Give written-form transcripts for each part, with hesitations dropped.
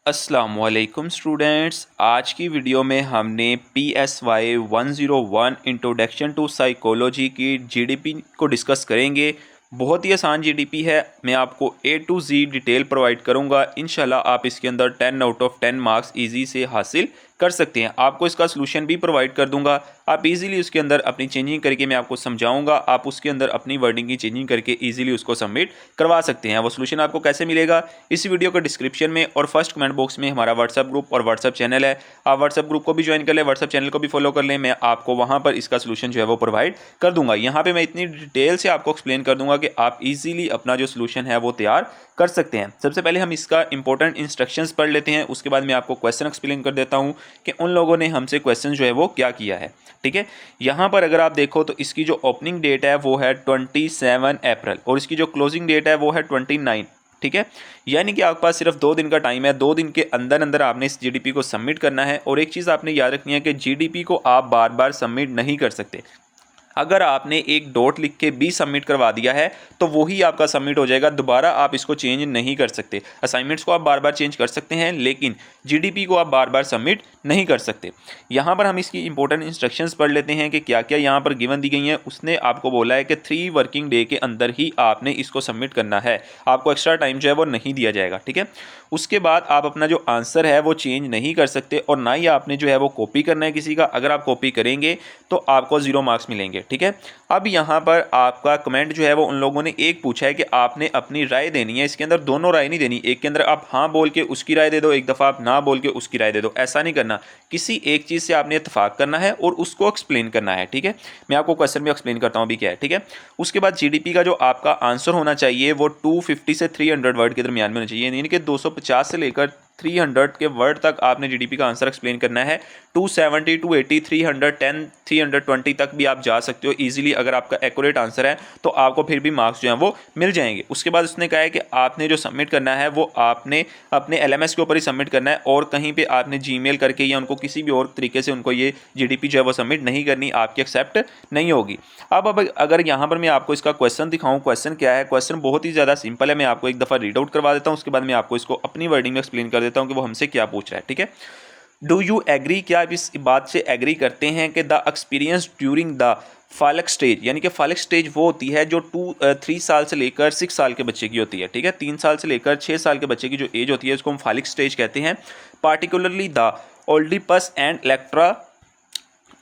अस्सलामुअलैकुम स्टूडेंट्स, आज की वीडियो में हमने PSY 101 इंट्रोडक्शन टू साइकोलॉजी की जीडीपी को डिस्कस करेंगे। बहुत ही आसान जीडीपी है। मैं आपको A to Z detail provide करूंगा। इंशाल्लाह आप इसके अंदर 10 आउट ऑफ 10 मार्क्स इजी से हासिल कर सकते हैं। आपको इसका सलूशन भी प्रोवाइड कर दूंगा। आप इजीली उसके अंदर अपनी चेंजिंग करके मैं आपको समझाऊंगा। आप उसके अंदर अपनी वर्डिंग की चेंजिंग करके इजीली उसको सबमिट करवा सकते हैं। वो सलूशन आपको कैसे मिलेगा, इस वीडियो के डिस्क्रिप्शन में और फर्स्ट कमेंट बॉक्स में हमारा व्हाट्सएप ग्रुप और व्हाट्सएप चैनल है। आप व्हाट्सएप ग्रुप को भी ज्वाइन कर लें, व्हाट्सएप चैनल को भी फॉलो कर लें। मैं आपको वहां पर इसका सलूशन जो है वो प्रोवाइड कर दूंगा। यहाँ पे मैं इतनी डिटेल से आपको एक्सप्लेन कर दूंगा कि आप इजीली अपना जो सलूशन है वो तैयार कर सकते हैं। सबसे पहले हम इसका इंपॉर्टेंट इंस्ट्रक्शंस पढ़ लेते हैं, उसके बाद मैं आपको क्वेश्चन एक्सप्लेन कर देता हूं कि उन लोगों ने हमसे क्वेश्चन जो है वो क्या किया है। ठीक है, यहाँ पर अगर आप देखो तो इसकी जो ओपनिंग डेट है वो है 27 अप्रैल और इसकी जो क्लोजिंग डेट है वो है 29। ठीक है, यानी कि आपके पास सिर्फ 2 दिन का टाइम है। 2 दिन के अंदर अंदर आपने इस जीडीपी को सबमिट करना है। और एक चीज़ आपने याद रखनी है कि जीडीपी को आप बार बार सबमिट नहीं कर सकते। अगर आपने एक डॉट लिख के भी सबमिट करवा दिया है तो वही आपका सबमिट हो जाएगा, दोबारा आप इसको चेंज नहीं कर सकते। असाइनमेंट्स को आप बार बार चेंज कर सकते हैं लेकिन जीडीपी को आप बार बार सबमिट नहीं कर सकते। यहाँ पर हम इसकी इंपॉर्टेंट इंस्ट्रक्शंस पढ़ लेते हैं कि क्या क्या यहाँ पर गिवन दी गई हैं। उसने आपको बोला है कि 3 वर्किंग डे के अंदर ही आपने इसको सबमिट करना है, आपको एक्स्ट्रा टाइम जो है वो नहीं दिया जाएगा। ठीक है, उसके बाद आप अपना जो आंसर है वो चेंज नहीं कर सकते और ना ही आपने जो है वो कॉपी करना है किसी का। अगर आप कॉपी करेंगे तो आपको 0 मार्क्स मिलेंगे। ठीक है, अब यहाँ पर आपका कमेंट जो है वो उन लोगों ने एक पूछा है कि आपने अपनी राय देनी है। इसके अंदर दोनों राय नहीं देनी, एक के अंदर आप हाँ बोल के उसकी राय दे दो, एक दफ़ा आप ना बोल के उसकी राय दे दो। ऐसा नहीं करना, किसी एक चीज़ से आपने इत्तेफाक करना है और उसको एक्सप्लेन करना है। ठीक है, मैं आपको क्वेश्चन में एक्सप्लेन करता हूँ अभी क्या है। ठीक है, उसके बाद जीडीपी का जो आपका आंसर होना चाहिए वो 250 से 300 वर्ड के दरमियान में होना चाहिए, यानी कि 250 से लेकर 300 के वर्ड तक आपने जीडीपी का आंसर एक्सप्लेन करना है। 270, 280, 310, 320 तक भी आप जा सकते हो इजीली। अगर आपका एक्यूरेट आंसर है तो आपको फिर भी मार्क्स जो हैं वो मिल जाएंगे। उसके बाद उसने कहा है कि आपने जो सबमिट करना है वो आपने अपने एलएमएस के ऊपर ही सबमिट करना है और कहीं पे आपने जीमेल करके या उनको किसी भी और तरीके से उनको ये जीडीपी जो है वो सबमिट नहीं करनी, आपकी एक्सेप्ट नहीं होगी। अब अगर यहाँ पर मैं आपको इसका क्वेश्चन दिखाऊँ, क्वेश्चन क्या है। क्वेश्चन बहुत ही ज़्यादा सिंपल है। मैं आपको एक दफ़ा रीड आउट करवा देता हूँ, उसके बाद मैं आपको इसको अपनी वर्डिंग में एक्सप्लेन कर देता हूँ कि वो हमसे क्या पूछ रहा है। ठीक है, डू यू एग्री, क्या आप इस बात से एग्री करते हैं कि the experience during the phallic stage, यानी कि फालक स्टेज वो होती है जो 3 साल से लेकर 6 साल के बच्चे की होती है। ठीक है, 3 साल से लेकर 6 साल के बच्चे की जो एज होती है उसको हम फालिक स्टेज कहते हैं। Particularly the Oedipus and Electra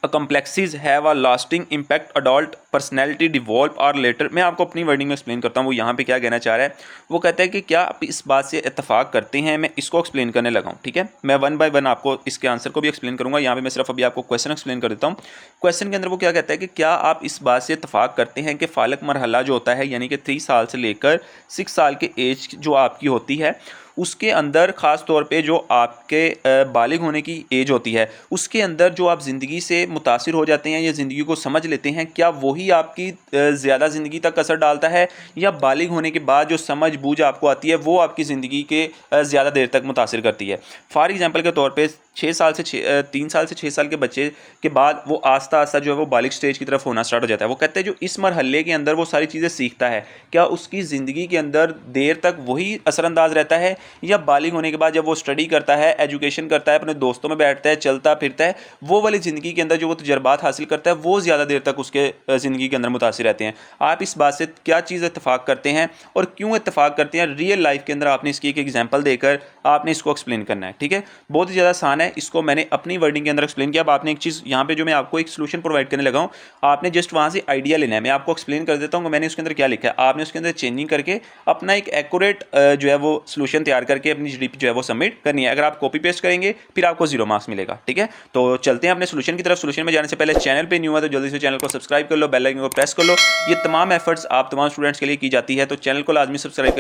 complexes have a lasting impact adult personality develop or later। मैं आपको अपनी वर्डिंग में एक्सप्लेन करता हूँ वो यहाँ पे क्या कहना चाह रहा है। वो कहता है कि क्या आप इस बात से इत्तेफाक करते हैं, मैं इसको एक्सप्लेन करने लगा हूँ। ठीक है, मैं 1 बाय 1 आपको इसके आंसर को भी एक्सप्लेन करूँगा। यहाँ पे मैं सिर्फ अभी आपको क्वेश्चन एक्सप्लेन कर देता हूँ। क्वेश्चन के अंदर वो क्या कहता है कि क्या आप इस बात से इत्तेफाक करते हैं कि फालक मरहला जो होता है, यानी कि 3 साल से लेकर 6 साल के एज जो आपकी होती है, उसके अंदर ख़ास तौर पे जो आपके बालिग होने की एज होती है उसके अंदर जो आप ज़िंदगी से मुतासिर हो जाते हैं या ज़िंदगी को समझ लेते हैं, क्या वही आपकी ज़्यादा ज़िंदगी तक असर डालता है या बालिग होने के बाद जो समझ बूझ आपको आती है वो आपकी ज़िंदगी के ज़्यादा देर तक मुतासिर करती है। फॉर एग्जांपल के तौर पे 3 साल से 6 साल के बच्चे के बाद वो आस्ता आस्ता जो है वो बालिग स्टेज की तरफ होना स्टार्ट हो जाता है। वो कहते हैं जो इस मरहले के अंदर वो सारी चीज़ें सीखता है, क्या उसकी ज़िंदगी के अंदर देर तक वही असरअंदाज रहता है या बालिग होने के बाद जब वो स्टडी करता है, एजुकेशन करता है, अपने दोस्तों में बैठता है, चलता फिरता है, वो वाली ज़िंदगी के अंदर जो वो तजर्बात हासिल करता है वो ज़्यादा देर तक उसके ज़िंदगी के अंदर मुतासिर रहते हैं। आप इस बात से क्या चीज़ इत्तेफाक करते हैं और क्यों इत्तेफाक करते हैं, रियल लाइफ के अंदर आपने इसकी एक एग्जाम्पल देकर आपने इसको एक्सप्लेन करना है। ठीक है, बहुत ही ज़्यादा आसान है, इसको मैंने अपनी वर्डिंग के अंदर एक्सप्लेन किया। अब आपने एक चीज़ यहाँ पे जो मैं आपको एक सोल्यूशन प्रोवाइड करने लगा हूँ, आपने जस्ट वहाँ से आइडिया लेना है। मैं आपको एक्सप्लेन कर देता हूँ मैंने उसके अंदर क्या लिखा है। आपने उसके अंदर चेंजिंग करके अपना एक एक्यूरेट जो है वो सोल्यूशन तैयार करके अपनी जीडीपी जो है वो सबमिट करनी है। अगर आप कॉपी पेस्ट करेंगे फिर आपको 0 मार्क्स मिलेगा। ठीक है, तो चलते हैं अपने सोल्यूशन की तरफ। सोल्यूशन में जाने से पहले चैनल पे न्यू है तो जल्दी से चैनल को सब्सक्राइब कर लो, बेल आइकन को प्रेस कर लो। ये तमाम एफर्ट्स आप तमाम स्टूडेंट्स के लिए की जाती है, तो चैनल को लाजमी सब्सक्राइब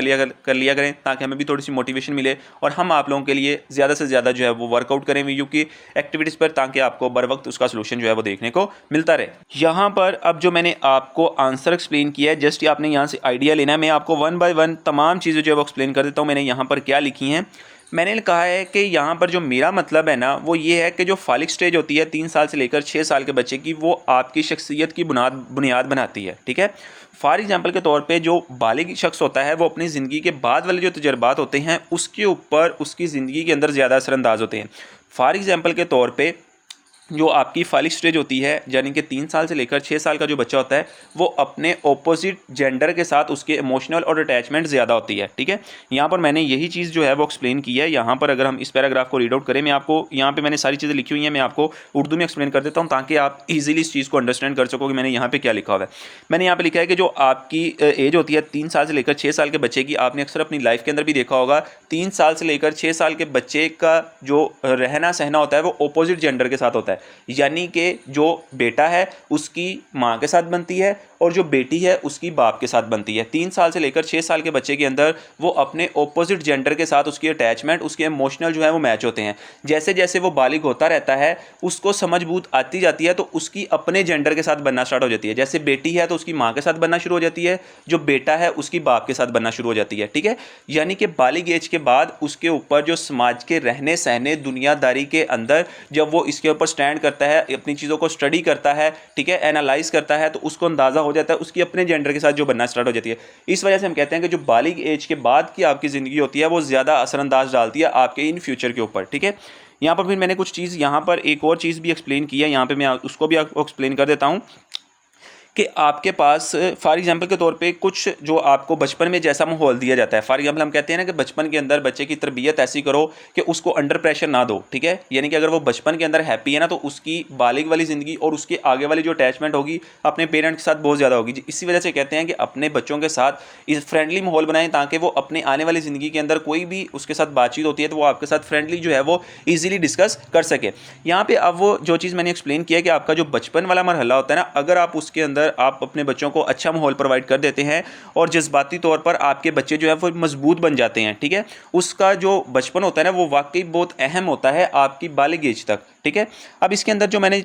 कर लिया करें ताकि हमें भी थोड़ी सी मोटिवेशन मिले और हम आप लोगों के लिए ज़्यादा से ज़्यादा जो है वो वर्कआउट करें वीडियो की एक्टिविटीज़ पर, ताकि आपको बर वक्त उसका सोल्यूशन जो है वो देखने को मिलता रहे। यहाँ पर अब जो मैंने आपको आंसर एक्सप्लेन किया है, जस्ट आपने यहाँ से आइडिया लेना है। मैं आपको 1 बाय 1 तमाम चीज़ें जो है वो एक्सप्लेन कर देता हूँ। मैंने यहाँ पर क्या लिखी हैं, मैंने कहा है कि यहाँ पर जो मेरा मतलब है ना वो ये है कि जो फालिक स्टेज होती है 3 साल से लेकर 6 साल के बच्चे की, वो आपकी शख्सियत की बुनियाद बनाती है। ठीक है, फॉर एग्जांपल के तौर पे जो बालिग शख्स होता है वो अपनी ज़िंदगी के बाद वाले जो तजर्बात होते हैं उसके ऊपर उसकी ज़िंदगी के अंदर ज़्यादा असरअंदाज होते हैं। फॉर एग्जांपल के तौर पे जो आपकी फालिक स्टेज होती है, यानी कि 3 साल से लेकर 6 साल का जो बच्चा होता है वो अपने ऑपोजिट जेंडर के साथ उसके इमोशनल और अटैचमेंट ज़्यादा होती है। ठीक है, यहाँ पर मैंने यही चीज़ जो है वो एक्सप्लेन की है। यहाँ पर अगर हम इस पैराग्राफ को रीड आउट करें, मैं आपको यहाँ पे मैंने सारी चीज़ें लिखी हुई हैं, मैं आपको उर्दू में एक्सप्लेन कर देता हूँ ताकि आप ईजिली इस चीज़ को अंडरस्टैंड कर सको कि मैंने यहाँ पर क्या लिखा हुआ है। मैंने यहाँ पर लिखा है कि जो आपकी एज होती है 3 साल से लेकर 6 साल के बच्चे की, आपने अक्सर अपनी लाइफ के अंदर भी देखा होगा 3 साल से लेकर 6 साल के बच्चे का जो रहना सहना होता है वो ऑपोजिट जेंडर के साथ होता है। यानी कि जो बेटा है उसकी माँ के साथ बनती है और जो बेटी है उसकी बाप के साथ बनती है। 3 साल से लेकर 6 साल के बच्चे के अंदर वो अपने ऑपोजिट जेंडर के साथ उसकी अटैचमेंट, उसके इमोशनल जो है वो मैच होते हैं। जैसे जैसे वो बालिग होता रहता है उसको समझ बूझ आती जाती है तो उसकी अपने जेंडर के साथ बनना स्टार्ट हो जाती है। जैसे बेटी है तो उसकी माँ के साथ बनना शुरू हो जाती है, जो बेटा है उसकी बाप के साथ बनना शुरू हो जाती है। ठीक है, यानी कि बालिग एज के बाद उसके ऊपर जो समाज के रहने सहने दुनियादारी के अंदर जब वो इसके ऊपर स्टैंड करता है, अपनी चीज़ों को स्टडी करता है, ठीक है, एनालाइज करता है, तो उसको अंदाज़ा हो जाता है उसकी अपने जेंडर के साथ जो बनना स्टार्ट हो जाती है। इस वजह से हम कहते हैं कि जो बालिग एज के बाद की आपकी ज़िंदगी होती है वो ज़्यादा असरअंदाज डालती है आपके इन फ्यूचर के ऊपर। ठीक है, यहाँ पर फिर मैंने कुछ चीज़ यहाँ पर एक और चीज़ भी एक्सप्लेन की है, यहाँ पे मैं उसको भी आपको एक्सप्लेन कर देता हूँ कि आपके पास फॉर एग्जांपल के तौर पे कुछ जो आपको बचपन में जैसा माहौल दिया जाता है, फॉर एग्जांपल हम कहते हैं ना कि बचपन के अंदर बच्चे की तरबियत ऐसी करो कि उसको अंडर प्रेशर ना दो। ठीक है, यानी कि अगर वो बचपन के अंदर हैप्पी है ना तो उसकी बालिग वाली ज़िंदगी और उसके आगे वाली जो अटैचमेंट होगी अपने पेरेंट्स के साथ बहुत ज़्यादा होगी। इसी वजह से कहते हैं कि अपने बच्चों के साथ इस फ्रेंडली माहौल बनाएं ताकि वो अपने आने वाली ज़िंदगी के अंदर कोई भी उसके साथ बातचीत होती है तो वो आपके साथ फ्रेंडली जो है वो ईजिली डिस्कस कर सके। यहाँ पर अब वो जो चीज़ मैंने एक्सप्लेन किया कि आपका जो बचपन वाला मरहला होता है ना, अगर आप उसके अंदर आप अपने बच्चों को अच्छा माहौल प्रोवाइड कर देते हैं और जज्बाती तौर पर आपके बच्चे जो है वो मजबूत बन जाते हैं। ठीक है, उसका जो बचपन होता है ना वो वाकई बहुत अहम होता है आपकी बालिग एज तक। ठीक है, अब इसके अंदर जो मैंने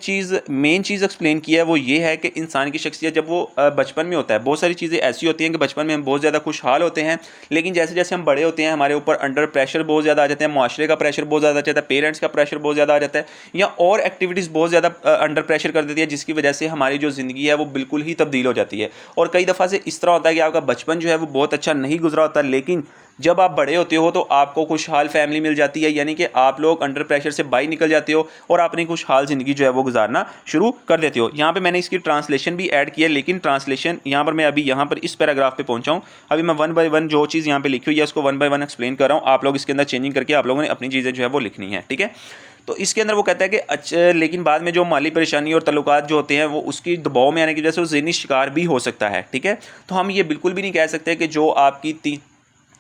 मेन चीज़ एक्सप्लेन की है वो ये है कि इंसान की शख्सियत जब वो बचपन में होता है, बहुत सारी चीज़ें ऐसी होती हैं कि बचपन में हम बहुत ज़्यादा खुशहाल होते हैं, लेकिन जैसे जैसे हम बड़े होते हैं हमारे ऊपर अंडर प्रेशर बहुत ज़्यादा आ जाते हैं, माशरे का प्रेशर बहुत ज़्यादा आ जाता है, पेरेंट्स का प्रेशर बहुत ज़्यादा आ जाता है, या और एक्टिविटीज़ बहुत ज़्यादा अंडर प्रेशर कर देती है, जिसकी वजह से हमारी जो ज़िंदगी है वो बिल्कुल ही तब्दील हो जाती है। और कई दफ़ा से इस तरह होता है कि आपका बचपन जो है वो बहुत अच्छा नहीं गुजरा होता, लेकिन जब आप बड़े होते हो तो आपको खुशहाल फैमिली मिल जाती है, यानी कि आप लोग अंडर प्रेशर से बाहर निकल जाते हो और अपनी खुशहाल ज़िंदगी जो है वो गुजारना शुरू कर देते हो। यहाँ पे मैंने इसकी ट्रांसलेशन भी ऐड की है, लेकिन ट्रांसलेशन यहाँ पर मैं अभी यहाँ पर इस पैराग्राफ पे पहुँचा हूँ। अभी मैं 1 बाय 1 जो चीज़ यहाँ पे लिखी हुई है उसको 1 बाय 1 एक्सप्लेन कर रहा हूँ। आप लोग इसके अंदर चेंजिंग करके आप लोगों ने अपनी चीज़ें जो है वो लिखनी है। ठीक है, तो इसके अंदर वो कहता है कि अच्छा, लेकिन बाद में जो माली परेशानी और तल्लुकात जो होते हैं वो उसकी दबाव में आने की वजह से वो ज़हनी शिकार भी हो सकता है। ठीक है, तो हम ये बिल्कुल भी नहीं कह सकते कि जो आपकी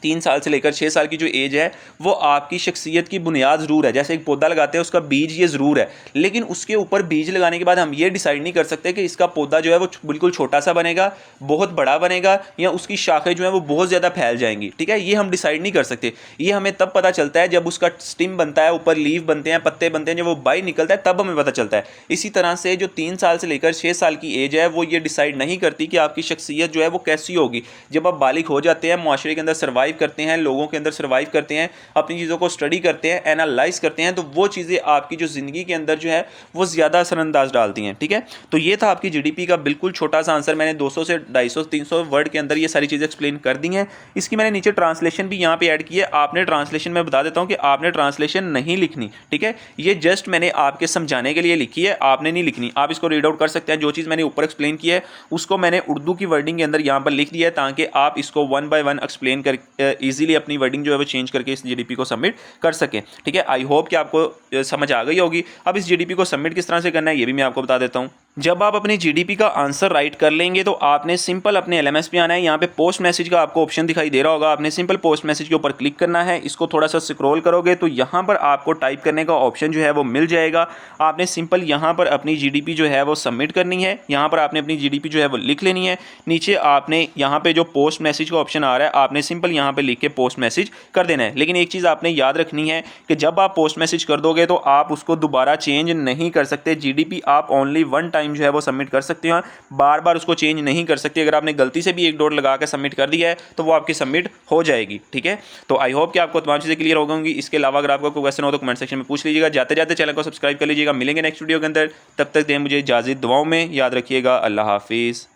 3 साल से लेकर 6 साल की जो एज है वो आपकी शख्सियत की बुनियाद ज़रूर है। जैसे एक पौधा लगाते हैं उसका बीज ये ज़रूर है, लेकिन उसके ऊपर बीज लगाने के बाद हम ये डिसाइड नहीं कर सकते कि इसका पौधा जो है वो बिल्कुल छोटा सा बनेगा, बहुत बड़ा बनेगा, या उसकी शाखें जो है वो बहुत ज़्यादा फैल जाएंगी। ठीक है, ये हम डिसाइड नहीं कर सकते। ये हमें तब पता चलता है जब उसका स्टिम बनता है, ऊपर लीव बनते हैं, पत्ते बनते हैं, जब वो बाहर निकलता है तब हमें पता चलता है। इसी तरह से जो 3 साल से लेकर 6 साल की एज है वो ये डिसाइड नहीं करती कि आपकी शख्सियत जो है वो कैसी होगी। जब आप बालिग हो जाते हैं, माशरे के अंदर सर्वाइव करते हैं, लोगों के अंदर सर्वाइव करते हैं, अपनी चीज़ों को स्टडी करते हैं, एनालाइज करते हैं, तो वो चीज़ें आपकी जो ज़िंदगी के अंदर जो है वो ज़्यादा असरअंदाज डालती हैं। ठीक है, तो ये था आपकी जीडीपी का बिल्कुल छोटा सा आंसर। मैंने 200 से 250 300 वर्ड के अंदर ये सारी चीज़ें एक्सप्लेन कर दी हैं। इसकी मैंने नीचे ट्रांसलेशन भी यहाँ पे ऐड की है। आपने ट्रांसलेशन में बता देता हूँ कि आपने ट्रांसलेशन नहीं लिखनी। ठीक है, ये जस्ट मैंने आपके समझाने के लिए लिखी है, आपने नहीं लिखनी। आप इसको रीड आउट कर सकते हैं। जो चीज़ मैंने ऊपर एक्सप्लेन की है उसको मैंने उर्दू की वर्डिंग के अंदर यहाँ पर लिख दिया है ताकि आप इसको 1 बाय 1 एक्सप्लेन कर ईजिली अपनी वर्डिंग जो है वो चेंज करके इस जीडीपी को सबमिट कर सकें। ठीक है, आई होप कि आपको समझ आ गई होगी। अब इस जीडीपी को सबमिट किस तरह से करना है ये भी मैं आपको बता देता हूँ। जब आप अपनी जीडीपी का आंसर राइट कर लेंगे तो आपने सिंपल अपने एलएमएस पे आना है। यहाँ पे पोस्ट मैसेज का आपको ऑप्शन दिखाई दे रहा होगा, आपने सिंपल पोस्ट मैसेज के ऊपर क्लिक करना है। इसको थोड़ा सा स्क्रॉल करोगे तो यहाँ पर आपको टाइप करने का ऑप्शन जो है वो मिल जाएगा। आपने सिंपल यहाँ पर अपनी जीडीपी जो है वो सबमिट करनी है। यहाँ पर आपने अपनी जीडीपी जो है वो लिख लेनी है। नीचे आपने यहाँ पे जो पोस्ट मैसेज का ऑप्शन आ रहा है आपने सिंपल यहाँ पे लिख के पोस्ट मैसेज कर देना है। लेकिन एक चीज़ आपने याद रखनी है कि जब आप पोस्ट मैसेज कर दोगे तो आप उसको दोबारा चेंज नहीं कर सकते। जीडीपी आप ओनली 1 टाइम टाइम जो है वो सबमिट कर सकते हैं, बार बार उसको चेंज नहीं कर सकते। अगर आपने गलती से भी एक डॉट लगा के सबमिट कर दिया है तो वो आपकी सबमिट हो जाएगी। ठीक है, तो आई होप कि आपको तमाम चीज़ें क्लियर हो गई। इसके अलावा अगर आपको कोई क्वेश्चन हो तो कमेंट सेक्शन में पूछ लीजिएगा। जाते जाते चैनल को सब्सक्राइब कर लीजिएगा। मिलेंगे नेक्स्ट वीडियो के अंदर, तब तक दें मुझे इजाज़त, दुआओं में याद रखिएगा। अल्लाह हाफिज़।